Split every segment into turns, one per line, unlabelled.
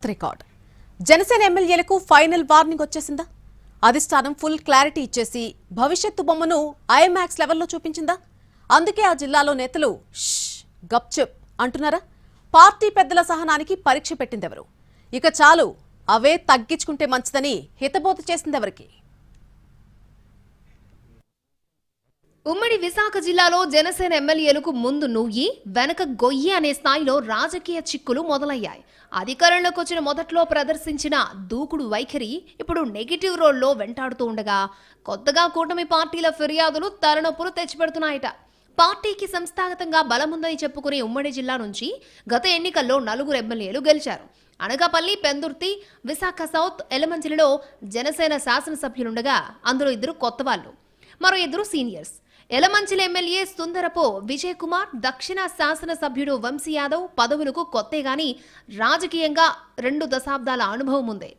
Record Janasena ఎమ్మెల్యేలకు final warning వచ్చేసిందా? అధిష్టానం ఫుల్ క్లారిటీ ఇచ్చేసి భవిష్యత్తు బొమ్మను ఐమాక్స్ లెవెల్లో చూపించిందా? అందుకే ఆ జిల్లాలో నేతలు గప్చుప్ అంటున్నారా? పార్టీ పెద్దల సహనానికి పరీక్ష పెట్టిందెవరు? ఇక చాలు అవే తగ్గించుకుంటే మంచిదని హితబోధ చేసిందెవరికి?
ఉమ్మడి విశాఖ జిల్లాలో జనసేన ఎమ్మెల్యేలకు ముందు నుయ్యి వెనక గొయ్యి అనే స్థాయిలో రాజకీయ చిక్కులు మొదలయ్యాయి. అధికారంలోకి వచ్చిన మొదట్లో ప్రదర్శించిన దూకుడు వైఖరి ఇప్పుడు నెగిటివ్ రోల్లో వెంటాడుతూ ఉండగా కొత్తగా కూటమి పార్టీల ఫిర్యాదులు తలనొప్పులు తెచ్చిపెడుతున్నాయట. పార్టీకి సంస్థాగతంగా బలముందని చెప్పుకునే ఉమ్మడి జిల్లా నుంచి గత ఎన్నికల్లో 4 ఎమ్మెల్యేలు గెలిచారు. అనకాపల్లి, పెందుర్తి, విశాఖ సౌత్, ఎలమంచిలిలో జనసేన శాసనసభ్యులుండగా అందులో 2 కొత్త వాళ్ళు, మరో 2 సీనియర్స్. ఎలమంచిలి ఎమ్మెల్యే సుందరపు విజయ్ కుమార్, దక్షిణ శాసనసభ్యుడు వంశీ యాదవ్ పదవులకు కొత్తే గాని రాజకీయంగా 2 దశాబ్దాల అనుభవం ఉంది.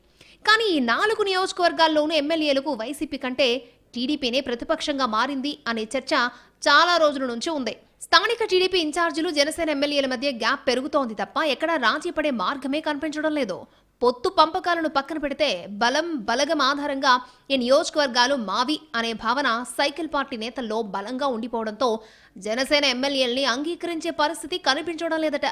కానీ ఈ 4 నియోజకవర్గాల్లోనూ ఎమ్మెల్యేలకు వైసీపీ కంటే టీడీపీనే ప్రతిపక్షంగా మారింది అనే చర్చ చాలా రోజుల నుంచి ఉంది. స్థానిక టీడీపీ ఇన్ఛార్జీలు, జనసేన ఎమ్మెల్యేల మధ్య గ్యాప్ పెరుగుతోంది తప్ప ఎక్కడా రాజీ పడే మార్గమే కనిపించడం లేదు. పొత్తు పంపకాలను పక్కన పెడితే బలగం ఆధారంగా ఈ నియోజకవర్గాలు మావి అనే భావన సైకిల్ పార్టీ నేతల్లో బలంగా ఉండిపోవడంతో జనసేన ఎమ్మెల్యేల్ని అంగీకరించే పరిస్థితి కనిపించడం లేదట.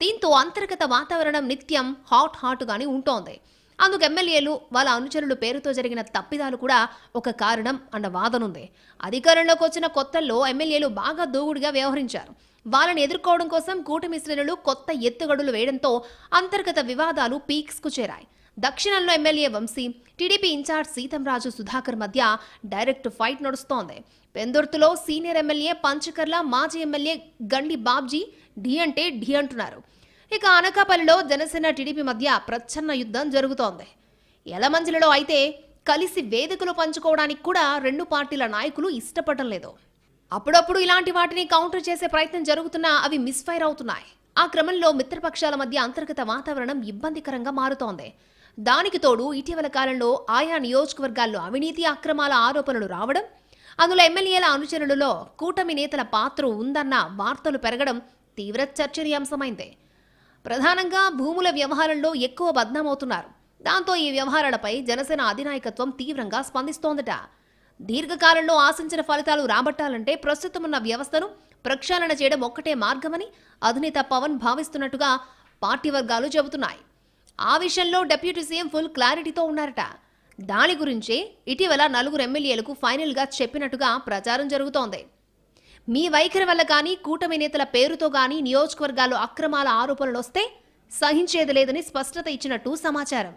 దీంతో అంతర్గత వాతావరణం నిత్యం హాట్గానే ఉంటోంది. అందుకు ఎమ్మెల్యేలు, వాళ్ళ అనుచరులు పేరుతో జరిగిన తప్పిదాలు కూడా ఒక కారణం అన్న వాదనుంది. అధికారంలోకి వచ్చిన కొత్తల్లో ఎమ్మెల్యేలు బాగా దూకుడుగా వ్యవహరించారు. వాళ్ళని ఎదుర్కోవడం కోసం కూటమి శ్రేణులు కొత్త ఎత్తుగడులు వేయడంతో అంతర్గత వివాదాలు పీక్స్కు చేరాయి. దక్షిణంలో MLA Vamsi, TDP incharge Seethamraju Sudhakar మధ్య డైరెక్ట్ ఫైట్ నడుస్తోంది. పెందుర్తిలో సీనియర్ ఎమ్మెల్యే పంచకర్ల, మాజీ ఎమ్మెల్యే గండి బాబ్జీ ఢీ అంటే ఢీ అంటున్నారు. ఇక అనకాపల్లిలో జనసేన టీడీపీ మధ్య ప్రచ్ఛన్న యుద్ధం జరుగుతోంది. ఎలమంచిలిలో అయితే కలిసి వేదికలు పంచుకోవడానికి కూడా 2 పార్టీల నాయకులు ఇష్టపడడం లేదు. అప్పుడప్పుడు ఇలాంటి వాటిని కౌంటర్ చేసే ప్రయత్నం జరుగుతున్నా అవి మిస్ఫైర్ అవుతున్నాయి. ఆ క్రమంలో మిత్రపక్షాల మధ్య అంతర్గత వాతావరణం ఇబ్బందికరంగా మారుతోంది. దానికి తోడు ఇటీవల కాలంలో ఆయా నియోజకవర్గాల్లో అవినీతి అక్రమాల ఆరోపణలు రావడం, అందులో ఎమ్మెల్యేల అనుచరులలో కూటమి నేతల పాత్ర ఉందన్న వార్తలు పెరగడం తీవ్ర చర్చనీయాంశమైంది. ప్రధానంగా భూముల వ్యవహారంలో ఎక్కువ బద్నామవుతున్నారు. దాంతో ఈ వ్యవహారాలపై జనసేన అధినాయకత్వం తీవ్రంగా స్పందిస్తోందట. దీర్ఘకాలంలో ఆశించిన ఫలితాలు రాబట్టాలంటే ప్రస్తుతం ఉన్న వ్యవస్థను ప్రక్షాళన చేయడం ఒక్కటే మార్గమని అధినేత పవన్ భావిస్తున్నట్టుగా పార్టీ వర్గాలు చెబుతున్నాయి. ఆ విషయంలో డిప్యూటీ సీఎం ఫుల్ క్లారిటీతో ఉన్నారట. దాని గురించే ఇటీవల 4 ఎమ్మెల్యేలకు ఫైనల్గా చెప్పినట్టుగా ప్రచారం జరుగుతోంది. మీ వైఖరి వల్ల కానీ, కూటమి నేతల పేరుతో కానీ నియోజకవర్గాల్లో అక్రమాల ఆరోపణలు వస్తే సహించేది లేదని స్పష్టత ఇచ్చినట్టు సమాచారం.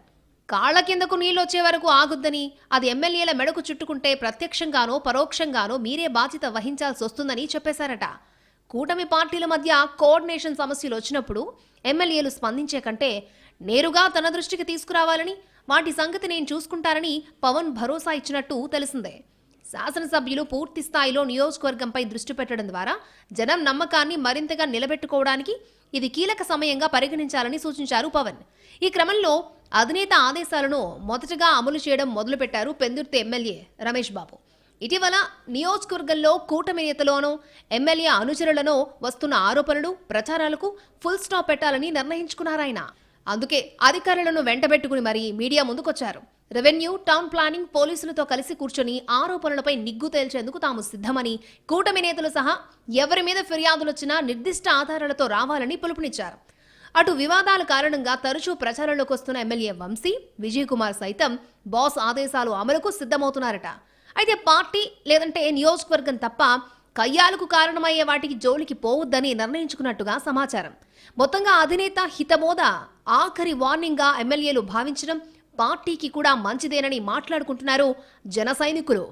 కాళ్ల కిందకు నీళ్లు వచ్చే వరకు ఆగుద్దని, అది ఎమ్మెల్యేల మెడకు చుట్టుకుంటే ప్రత్యక్షంగానో పరోక్షంగానో మీరే బాధ్యత వహించాల్సి వస్తుందని చెప్పేశారట. కూటమి పార్టీల మధ్య కోఆర్డినేషన్ సమస్యలు వచ్చినప్పుడు ఎమ్మెల్యేలు స్పందించే కంటే నేరుగా తన దృష్టికి తీసుకురావాలని, వాటి సంగతి నేను చూసుకుంటారని పవన్ భరోసా ఇచ్చినట్టు తెలిసిందే. శాసనసభ్యులు పూర్తి స్థాయిలో నియోజకవర్గంపై దృష్టి పెట్టడం ద్వారా జనం నమ్మకాన్ని మరింతగా నిలబెట్టుకోవడానికి ఇది కీలక సమయంగా పరిగణించాలని సూచించారు పవన్. ఈ క్రమంలో అధినేత ఆదేశాలను మొదటగా అమలు చేయడం మొదలుపెట్టారు పెందుర్తి ఎమ్మెల్యే రమేష్ బాబు. ఇటీవల నియోజకవర్గంలో కూటమి నేతలోనో ఎమ్మెల్యే అనుచరులను వస్తున్న ఆరోపణలు, ప్రచారాలకు ఫుల్ స్టాప్ పెట్టాలని నిర్ణయించుకున్నారాయన. అందుకే అధికారులను వెంటబెట్టుకుని మరీ మీడియా ముందుకొచ్చారు. రెవెన్యూ, టౌన్ ప్లానింగ్, పోలీసులతో కలిసి కూర్చొని ఆరోపణలపై నిగ్గు తేల్చేందుకు తాము సిద్ధమని, కూటమి నేతలు సహా ఎవరి మీద ఫిర్యాదులొచ్చినా నిర్దిష్ట ఆధారాలతో రావాలని పిలుపునిచ్చారు. అటు వివాదాల కారణంగా తరచూ ప్రచారంలోకి వస్తున్న ఎమ్మెల్యే వంశీ, విజయ్ కుమార్ సైతం బాస్ ఆదేశాలు అమలుకు సిద్ధమవుతున్నారట. అయితే పార్టీ లేదంటే నియోజకవర్గం తప్ప కయ్యాలకు కారణమయ్యే వాటికి జోలికి పోవద్దని నిర్ణయించుకున్నట్టుగా సమాచారం. మొత్తంగా అధినేత హితబోధ ఆఖరి వార్నింగ్గా ఎమ్మెల్యేలు భావించడం పార్టీకి కూడా మంచిదేనని మాట్లాడుకుంటున్నారు జన సైనికులు.